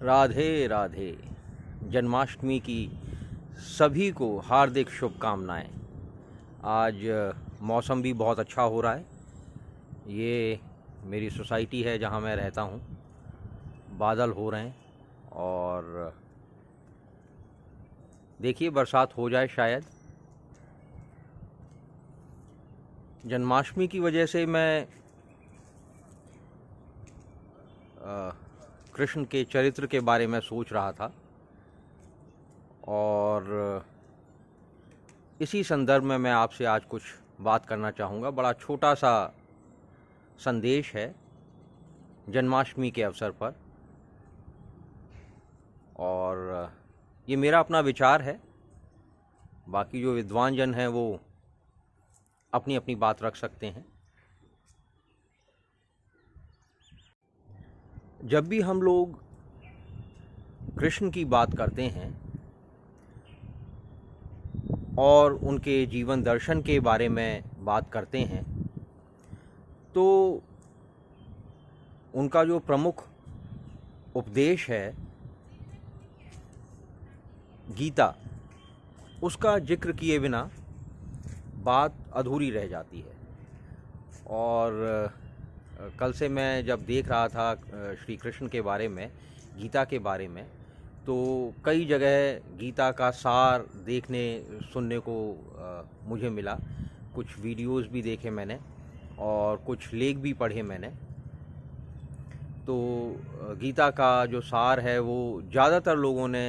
राधे राधे। जन्माष्टमी की सभी को हार्दिक शुभकामनाएं। आज मौसम भी बहुत अच्छा हो रहा है। ये मेरी सोसाइटी है जहाँ मैं रहता हूँ। बादल हो रहे हैं और देखिए बरसात हो जाए शायद। जन्माष्टमी की वजह से मैं कृष्ण के चरित्र के बारे में सोच रहा था और इसी संदर्भ में मैं आपसे आज कुछ बात करना चाहूँगा। बड़ा छोटा सा संदेश है जन्माष्टमी के अवसर पर और ये मेरा अपना विचार है। बाकी जो विद्वान जन हैं वो अपनी अपनी बात रख सकते हैं। जब भी हम लोग कृष्ण की बात करते हैं और उनके जीवन दर्शन के बारे में बात करते हैं तो उनका जो प्रमुख उपदेश है गीता, उसका जिक्र किए बिना बात अधूरी रह जाती है। और कल से मैं जब देख रहा था श्री कृष्ण के बारे में, गीता के बारे में, तो कई जगह गीता का सार देखने सुनने को मुझे मिला। कुछ वीडियोस भी देखे मैंने और कुछ लेख भी पढ़े मैंने। तो गीता का जो सार है वो ज़्यादातर लोगों ने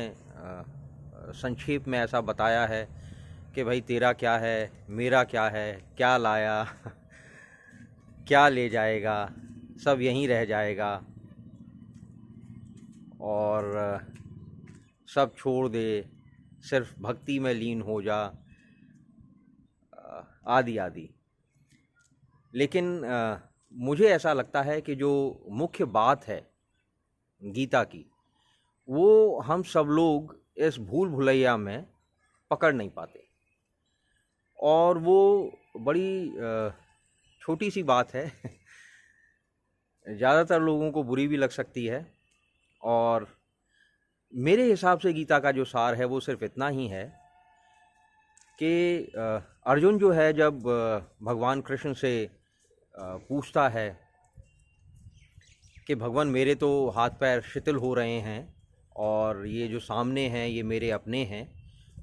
संक्षेप में ऐसा बताया है कि भाई तेरा क्या है, मेरा क्या है, क्या लाया क्या ले जाएगा, सब यहीं रह जाएगा और सब छोड़ दे, सिर्फ भक्ति में लीन हो जा, आदि आदि। लेकिन मुझे ऐसा लगता है कि जो मुख्य बात है गीता की, वो हम सब लोग इस भूल भुलैया में पकड़ नहीं पाते और वो बड़ी छोटी सी बात है ज़्यादातर लोगों को बुरी भी लग सकती है। और मेरे हिसाब से गीता का जो सार है वो सिर्फ इतना ही है कि अर्जुन जो है जब भगवान कृष्ण से पूछता है कि भगवान मेरे तो हाथ पैर शिथिल हो रहे हैं और ये जो सामने हैं ये मेरे अपने हैं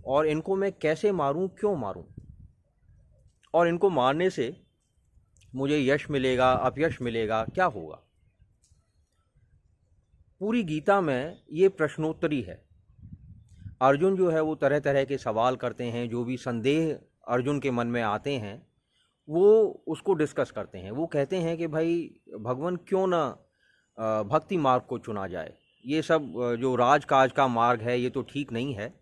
और इनको मैं कैसे मारूं, क्यों मारूं, और इनको मारने से मुझे यश मिलेगा, अपयश मिलेगा, क्या होगा। पूरी गीता में ये प्रश्नोत्तरी है। अर्जुन जो है वो तरह तरह के सवाल करते हैं, जो भी संदेह अर्जुन के मन में आते हैं वो उसको डिस्कस करते हैं। वो कहते हैं कि भाई भगवान क्यों ना भक्ति मार्ग को चुना जाए। ये सब जो राजकाज का मार्ग है ये तो ठीक नहीं है।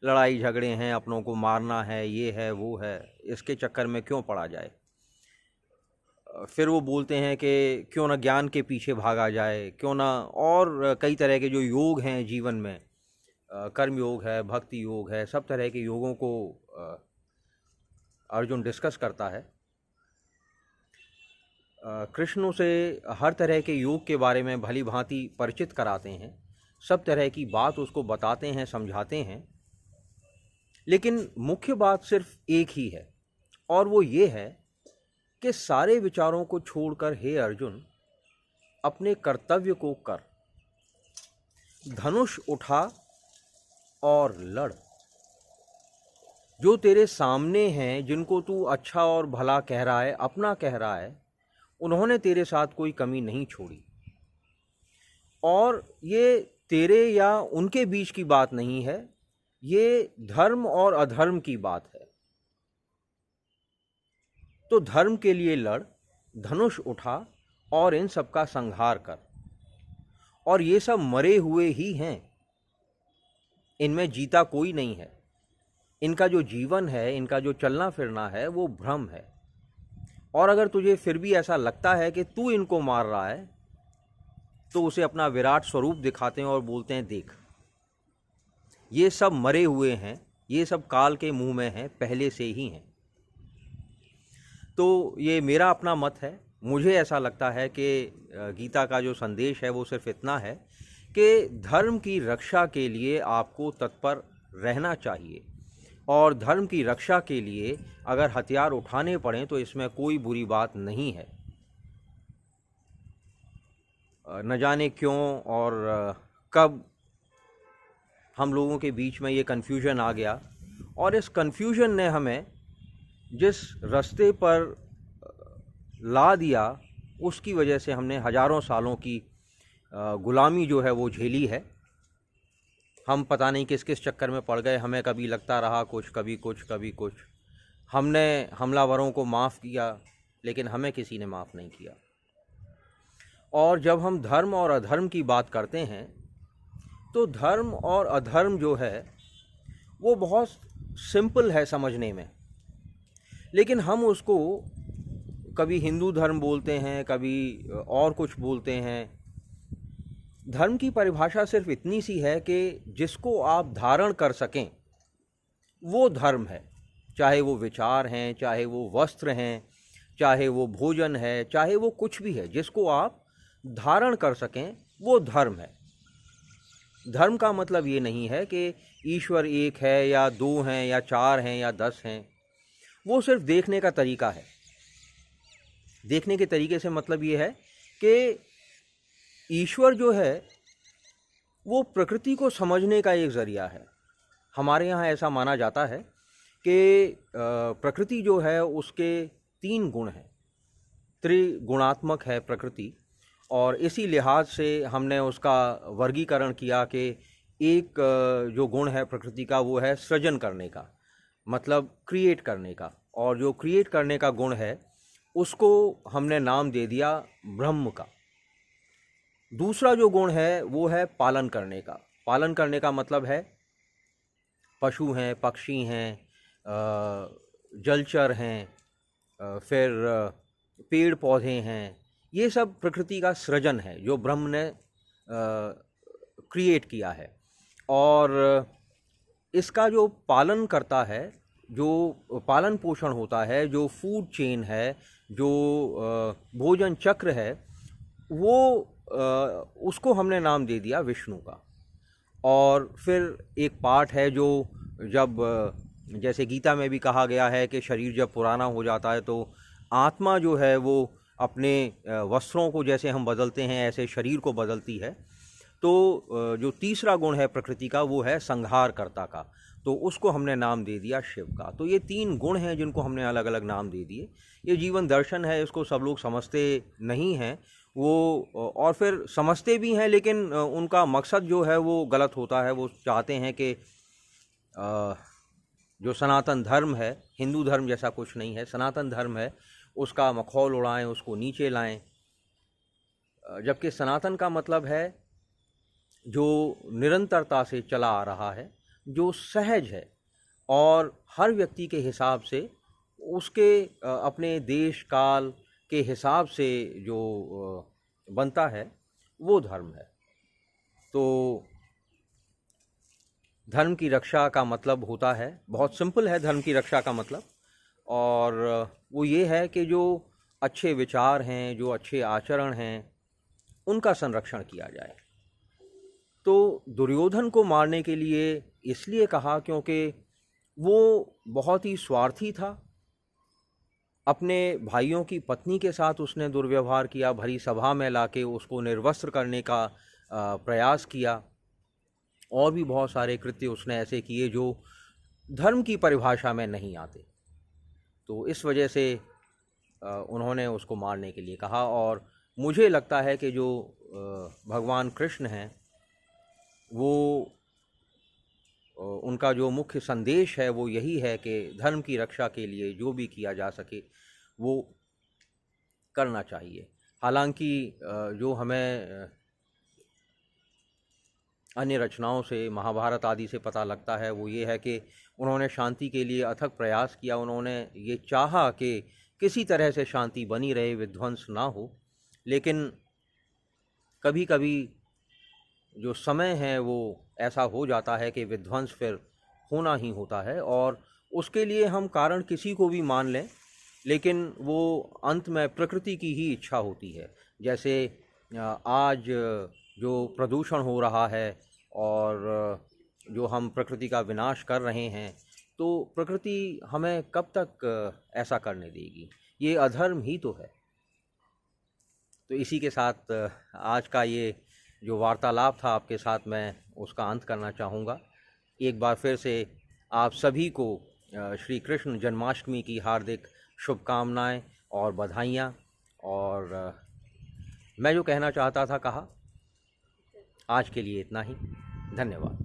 लड़ाई झगड़े हैं, अपनों को मारना है, ये है वो है, इसके चक्कर में क्यों पड़ा जाए। फिर वो बोलते हैं कि क्यों ना ज्ञान के पीछे भागा जाए, क्यों ना और कई तरह के जो योग हैं जीवन में, कर्म योग है, भक्ति योग है, सब तरह के योगों को अर्जुन डिस्कस करता है। कृष्ण से हर तरह के योग के बारे में भली भांति परिचित कराते हैं, सब तरह की बात उसको बताते हैं, समझाते हैं। लेकिन मुख्य बात सिर्फ एक ही है और वो ये है कि सारे विचारों को छोड़कर हे अर्जुन अपने कर्तव्य को कर, धनुष उठा और लड़। जो तेरे सामने हैं, जिनको तू अच्छा और भला कह रहा है, अपना कह रहा है, उन्होंने तेरे साथ कोई कमी नहीं छोड़ी। और ये तेरे या उनके बीच की बात नहीं है, ये धर्म और अधर्म की बात है। तो धर्म के लिए लड़, धनुष उठा और इन सब का संहार कर। और ये सब मरे हुए ही हैं, इनमें जीता कोई नहीं है। इनका जो जीवन है, इनका जो चलना फिरना है वो भ्रम है। और अगर तुझे फिर भी ऐसा लगता है कि तू इनको मार रहा है तो उसे अपना विराट स्वरूप दिखाते हैं और बोलते हैं देख ये सब मरे हुए हैं, ये सब काल के मुंह में हैं, पहले से ही हैं। तो ये मेरा अपना मत है। मुझे ऐसा लगता है कि गीता का जो संदेश है वो सिर्फ इतना है कि धर्म की रक्षा के लिए आपको तत्पर रहना चाहिए, और धर्म की रक्षा के लिए अगर हथियार उठाने पड़ें तो इसमें कोई बुरी बात नहीं है। न जाने क्यों और कब हम लोगों के बीच में ये कन्फ्यूजन आ गया, और इस कन्फ्यूजन ने हमें जिस रास्ते पर ला दिया उसकी वजह से हमने हजारों सालों की गुलामी जो है वो झेली है। हम पता नहीं किस किस चक्कर में पड़ गए, हमें कभी लगता रहा कुछ, कभी कुछ, कभी कुछ। हमने हमलावरों को माफ़ किया, लेकिन हमें किसी ने माफ़ नहीं किया। और जब हम धर्म और अधर्म की बात करते हैं तो धर्म और अधर्म जो है वो बहुत सिंपल है समझने में, लेकिन हम उसको कभी हिंदू धर्म बोलते हैं, कभी और कुछ बोलते हैं। धर्म की परिभाषा सिर्फ इतनी सी है कि जिसको आप धारण कर सकें वो धर्म है। चाहे वो विचार हैं, चाहे वो वस्त्र हैं, चाहे वो भोजन है, चाहे वो कुछ भी है, जिसको आप धारण कर सकें वो धर्म है। धर्म का मतलब ये नहीं है कि ईश्वर एक है या दो हैं या चार हैं या 10 हैं। वो सिर्फ देखने का तरीका है। देखने के तरीके से मतलब ये है कि ईश्वर जो है वो प्रकृति को समझने का एक ज़रिया है। हमारे यहाँ ऐसा माना जाता है कि प्रकृति जो है उसके 3 गुण हैं, त्रिगुणात्मक है प्रकृति, और इसी लिहाज से हमने उसका वर्गीकरण किया कि एक जो गुण है प्रकृति का वो है सृजन करने का, मतलब क्रिएट करने का, और जो क्रिएट करने का गुण है उसको हमने नाम दे दिया ब्रह्म का। दूसरा जो गुण है वो है पालन करने का। पालन करने का मतलब है पशु हैं, पक्षी हैं, जलचर हैं, फिर पेड़ पौधे हैं, ये सब प्रकृति का सृजन है जो ब्रह्म ने क्रिएट किया है। और इसका जो पालन करता है, जो पालन पोषण होता है, जो फूड चेन है, जो भोजन चक्र है, वो उसको हमने नाम दे दिया विष्णु का। और फिर एक पाठ है जो जब जैसे गीता में भी कहा गया है कि शरीर जब पुराना हो जाता है तो आत्मा जो है वो अपने वस्त्रों को जैसे हम बदलते हैं ऐसे शरीर को बदलती है। तो जो तीसरा गुण है प्रकृति का वो है संहारकर्ता का, तो उसको हमने नाम दे दिया शिव का। तो ये 3 गुण हैं जिनको हमने अलग अलग नाम दे दिए। ये जीवन दर्शन है, इसको सब लोग समझते नहीं हैं वो, और फिर समझते भी हैं लेकिन उनका मकसद जो है वो गलत होता है। वो चाहते हैं कि जो सनातन धर्म है, हिंदू धर्म जैसा कुछ नहीं है, सनातन धर्म है, उसका मखौल उड़ाएं, उसको नीचे लाएं। जबकि सनातन का मतलब है जो निरंतरता से चला आ रहा है, जो सहज है, और हर व्यक्ति के हिसाब से उसके अपने देश काल के हिसाब से जो बनता है वो धर्म है। तो धर्म की रक्षा का मतलब होता है, बहुत सिंपल है धर्म की रक्षा का मतलब, और वो ये है कि जो अच्छे विचार हैं, जो अच्छे आचरण हैं, उनका संरक्षण किया जाए। तो दुर्योधन को मारने के लिए इसलिए कहा क्योंकि वो बहुत ही स्वार्थी था। अपने भाइयों की पत्नी के साथ उसने दुर्व्यवहार किया, भरी सभा में लाके उसको निर्वस्त्र करने का प्रयास किया, और भी बहुत सारे कृत्य उसने ऐसे किए जो धर्म की परिभाषा में नहीं आते। तो इस वजह से उन्होंने उसको मारने के लिए कहा। और मुझे लगता है कि जो भगवान कृष्ण हैं वो उनका जो मुख्य संदेश है वो यही है कि धर्म की रक्षा के लिए जो भी किया जा सके वो करना चाहिए। हालांकि जो हमें अन्य रचनाओं से, महाभारत आदि से पता लगता है वो ये है कि उन्होंने शांति के लिए अथक प्रयास किया। उन्होंने ये चाहा कि किसी तरह से शांति बनी रहे, विध्वंस ना हो, लेकिन कभी कभी जो समय है वो ऐसा हो जाता है कि विध्वंस फिर होना ही होता है, और उसके लिए हम कारण किसी को भी मान लें, लेकिन वो अंत में प्रकृति की ही इच्छा होती है। जैसे आज जो प्रदूषण हो रहा है और जो हम प्रकृति का विनाश कर रहे हैं, तो प्रकृति हमें कब तक ऐसा करने देगी? ये अधर्म ही तो है। तो इसी के साथ आज का ये जो वार्तालाप था आपके साथ, मैं उसका अंत करना चाहूँगा। एक बार फिर से आप सभी को श्री कृष्ण जन्माष्टमी की हार्दिक शुभकामनाएं और बधाइयाँ। और मैं जो कहना चाहता था कहा। आज के लिए इतना ही। धन्यवाद।